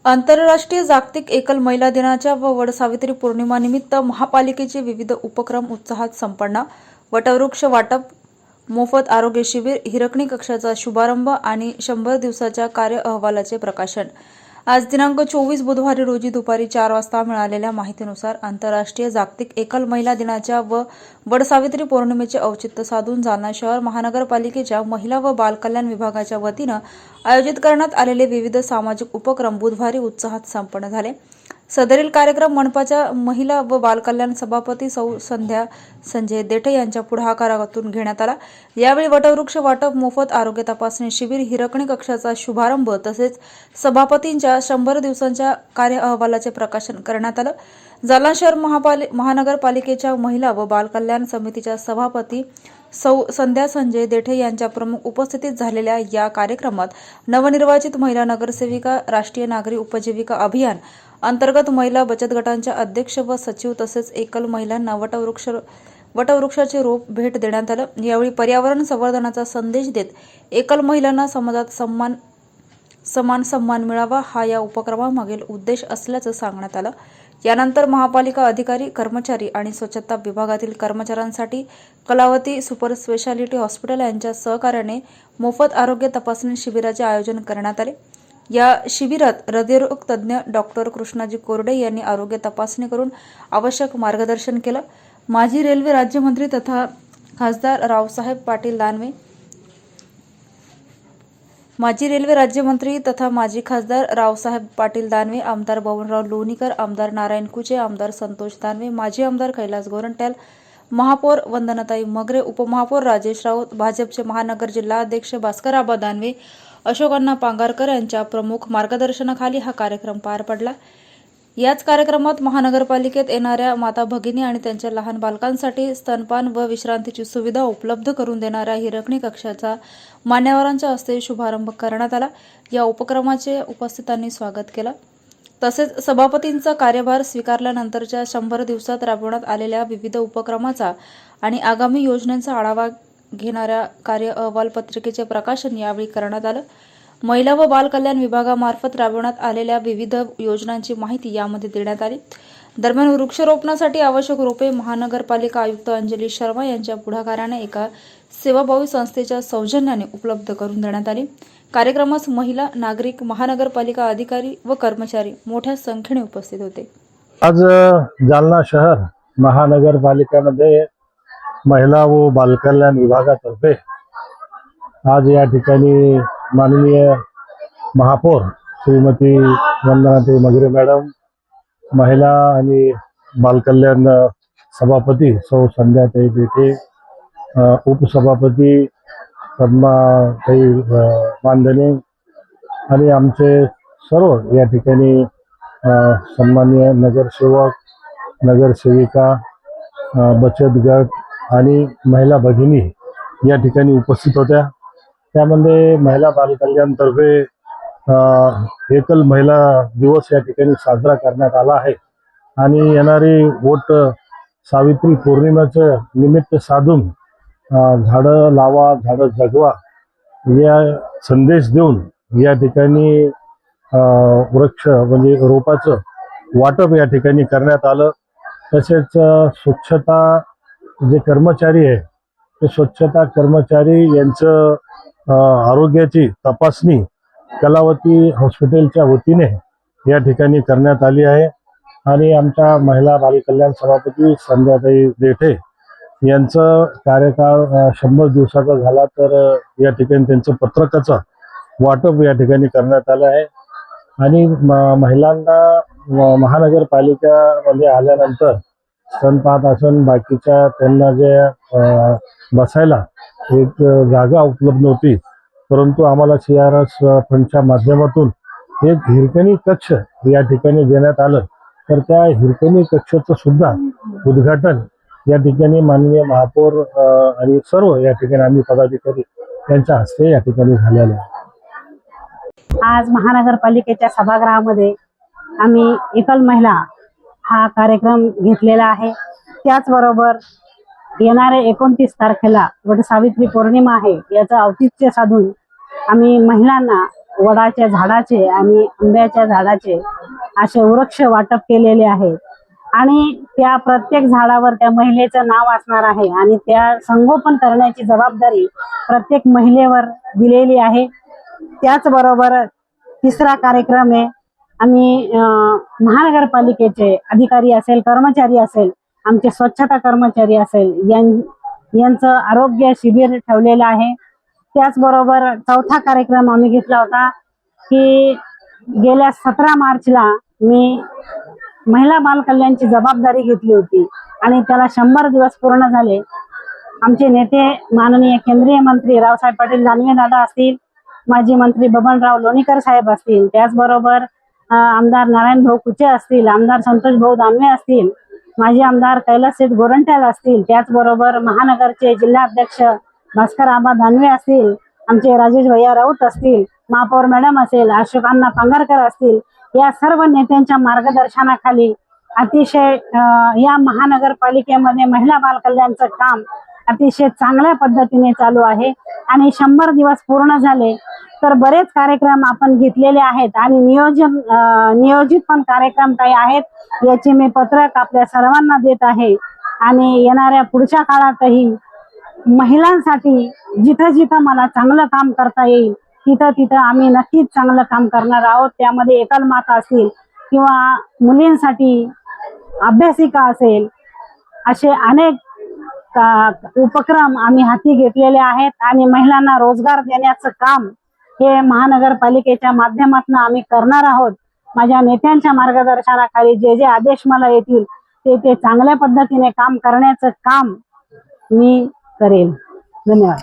आंतरराष्ट्रीय जागतिक एकल महिला दिनाच्या व वडसावित्री पौर्णिमानिमित्त महापालिकेचे विविध उपक्रम उत्साहात संपन्न. वटवृक्ष वाटप, मोफत आरोग्य शिबिर, हिरकणी कक्षाचा शुभारंभ आणि 100 दिवसाच्या कार्य अहवालाचे प्रकाशन. आज दिनांक 24 बुधवारी रोजी दुपारी 4 वाजता मिळालेल्या माहितीनुसार आंतरराष्ट्रीय जागतिक एकल महिला दिनाच्या व वडसावित्री पौर्णिमेचे औचित्य साधून जालना शहर महानगरपालिकेच्या महिला व बालकल्याण विभागाच्या वतीनं आयोजित करण्यात आलेले विविध सामाजिक उपक्रम बुधवारी उत्साहात संपन्न झाले. सदरील कार्यक्रम मनपाच्या महिला व बालकल्याण सभापती सौ संध्या संजय देठे यांच्या पुढाकारातून घेण्यात आला. यावेळी वटवृक्ष वाटप, मोफत आरोग्य तपासणी शिबिर, हिरकणी कक्षाचा शुभारंभ तसेच सभापतींच्या 100 दिवसांच्या कार्य अहवालाचे प्रकाशन करण्यात आलं. जालना शहर महानगरपालिकेच्या महिला व बालकल्याण समितीच्या सभापती सौ संध्या संजय देठे यांच्या प्रमुख उपस्थितीत झालेल्या या कार्यक्रमात नवनिर्वाचित महिला नगरसेविका, राष्ट्रीय नागरी उपजीविका अभियान अंतर्गत महिला बचत गटांच्या अध्यक्ष व सचिव तसेच एकल महिलांना वटवृक्षाचे रोप भेट देण्यात आलं. यावेळी पर्यावरण संवर्धनाचा संदेश देत एकल महिलांना समाजात समान सन्मान मिळावा हा या उपक्रमामागील उद्देश असल्याचं सांगण्यात आलं. यानंतर महापालिका अधिकारी, कर्मचारी आणि स्वच्छता विभागातील कर्मचाऱ्यांसाठी कलावती सुपर स्पेशालिटी हॉस्पिटल यांच्या सहकार्याने मोफत आरोग्य तपासणी शिबिराचे आयोजन करण्यात आले. या शिबिरात हृदयरोग तज्ज्ञ डॉक्टर कृष्णाजी कोरडे यांनी आरोग्य तपासणी करून आवश्यक मार्गदर्शन केलं. माजी रेल्वे राज्यमंत्री तथा खासदार रावसाहेब पाटील दानवे, माजी खासदार रावसाहेब पाटील दानवे, आमदार बबनराव लोणीकर, आमदार नारायण कुचे, आमदार संतोष दानवे, माजी आमदार कैलास गोरंट्याल, महापौर वंदनाताई मगरे, उपमहापौर राजेश राऊत, भाजपचे महानगर जिल्हाध्यक्ष भास्करआबा दानवे, अशोकअण्णा पांगारकर यांच्या प्रमुख मार्गदर्शनाखाली हा कार्यक्रम पार पडला. याच कार्यक्रमात महानगरपालिकेत येणाऱ्या माता भगिनी आणि त्यांच्या लहान बालकांसाठी स्तनपान व विश्रांतीची सुविधा उपलब्ध करून देणाऱ्या हिरकणी कक्षाचा मान्यवरांच्या हस्ते शुभारंभ करण्यात आला. या उपक्रमाचे उपस्थितांनी स्वागत केलं. तसेच सभापतींचा कार्यभार स्वीकारल्यानंतरच्या 100 दिवसात राबवण्यात आलेल्या विविध उपक्रमाचा आणि आगामी योजनांचा आढावा घेणाऱ्या कार्य अहवाल पत्रिकेचे प्रकाशन यावेळी करण्यात आलं. महिला व बाल कल्याण विभागामार्फत राबवण्यात आलेल्या विविध योजनांची माहिती यामध्ये देण्यात आली. दरम्यान वृक्षारोपणासाठी आवश्यक रोपे महानगरपालिका आयुक्त अंजली शर्मा यांच्या पुढाकाराने एका सेवाभावी संस्थेच्या सौजन्याने उपलब्ध करून देण्यात आली. कार्यक्रमास महिला, नागरिक, महानगरपालिका अधिकारी व कर्मचारी मोठ्या संख्येने उपस्थित होते. आज जालना शहर महानगरपालिकेमध्ये महिला व बालकल्याण विभागातर्फे आज या ठिकाणी माननीय महापौर श्रीमती वंदनाताई मगरे मॅडम, महिला आणि बालकल्याण सभापती सौ संध्याताई देठे, उपसभापती पद्माताई मानधने आणि आमचे सर्व या ठिकाणी सन्माननीय नगरसेवक, नगरसेविका, बचत गट आणि महिला भगिनी या ठिकाणी उपस्थित होत्या. त्यामध्ये महिला बालकल्याणतर्फे एकल महिला दिवस या ठिकाणी साजरा करण्यात आला आहे आणि येणारी वट सावित्री पौर्णिमेचं निमित्त साधून झाडं लावा, झाडं जगवा या संदेश देऊन या ठिकाणी वृक्ष म्हणजे रोपाचं वाटप या ठिकाणी करण्यात आलं. तसेच स्वच्छता जे कर्मचारी आहे ते स्वच्छता कर्मचारी यांचं आरोग्याची तपासणी कलावती हॉस्पिटलच्या वतीने या ठिकाणी करण्यात आली आहे आणि आमच्या महिला बालकल्याण सभापती संध्याताई देठे यांचं कार्यकाळ 100 दिवसाचा झाला तर या ठिकाणी त्यांचं पत्रकाचं वाटप या ठिकाणी करण्यात आलं आहे आणि महिलांना महानगरपालिकेमध्ये आल्यानंतर स्तनपान आसन बाकीच्या त्यांना जे बसायला एक जागा उपलब्ध नव्हती, परंतु आम्हाला CRS फंडच्या माध्यमातून एक हिरकणी कक्ष या ठिकाणी देण्यात आलं. तर त्या हिरकणी कक्षाचं सुद्धा उद्घाटन या ठिकाणी माननीय महापौर आणि सर्व या ठिकाणी आम्ही पदाधिकारी यांच्या हस्ते या ठिकाणी झालेलं आहे. आज महानगरपालिकेच्या सभागृहामध्ये आम्ही एकल महिला हा कार्यक्रम घेतलेला आहे. त्याचबरोबर येणाऱ्या 29 तारखेला वटसावित्री पौर्णिमा आहे, याचं औचित्य साधून आम्ही महिलांना वडाच्या झाडाचे आणि आंब्याच्या झाडाचे असे वृक्ष वाटप केलेले आहेत आणि त्या प्रत्येक झाडावर त्या महिलेचं नाव असणार आहे आणि त्या संगोपन करण्याची जबाबदारी प्रत्येक महिलेवर दिलेली आहे. त्याचबरोबर तिसरा कार्यक्रम आहे, आम्ही महानगरपालिकेचे अधिकारी असेल, कर्मचारी असेल, आमचे स्वच्छता कर्मचारी असेल यांचं आरोग्य शिबिर ठेवलेलं आहे. त्याचबरोबर चौथा कार्यक्रम आम्ही घेतला होता की गेल्या 17 मार्चला मी महिला बाल कल्याणची जबाबदारी घेतली होती आणि त्याला 100 दिवस पूर्ण झाले. आमचे नेते माननीय केंद्रीय मंत्री रावसाहेब पाटील दानवे दादा असतील, माजी मंत्री बबनराव लोणीकर साहेब असतील, त्याचबरोबर आमदार नारायण भाऊ कुचे असतील, आमदार संतोष भाऊ दानवे असतील, माजी आमदार कैलाससेठ गोरंट्याल असतील, त्याचबरोबर महानगरचे जिल्हाध्यक्ष भास्कर आबा दानवे असतील, आमचे राजेश भैया राऊत असतील, महापौर मॅडम असेल, अशोकांना पांगरकर असतील, या सर्व नेत्यांच्या मार्गदर्शनाखाली अतिशय या महानगरपालिकेमध्ये महिला बाल कल्याणचं काम अतिशय चांगल्या पद्धतीने चालू आहे आणि 100 दिवस पूर्ण झाले तर बरेच कार्यक्रम आपण घेतलेले आहेत आणि नियोजित पण कार्यक्रम काही आहेत याचे मी पत्रक आपल्या सर्वांना देत आहे आणि येणाऱ्या पुढच्या काळातही महिलांसाठी जिथं जिथं मला चांगलं काम करता येईल तिथं तिथं आम्ही नक्कीच चांगलं काम करणार आहोत. त्यामध्ये एकल माता असतील किंवा मुलींसाठी अभ्यासिका असेल, असे अनेक उपक्रम आम्ही हाती घेतलेले आहेत आणि महिलांना रोजगार देण्याचं काम हे महानगरपालिकेच्या माध्यमातून आम्ही करणार आहोत. माझ्या नेत्यांच्या मार्गदर्शनाखाली जे जे आदेश मला येतील ते चांगल्या पद्धतीने काम करण्याचं काम मी करेल. धन्यवाद.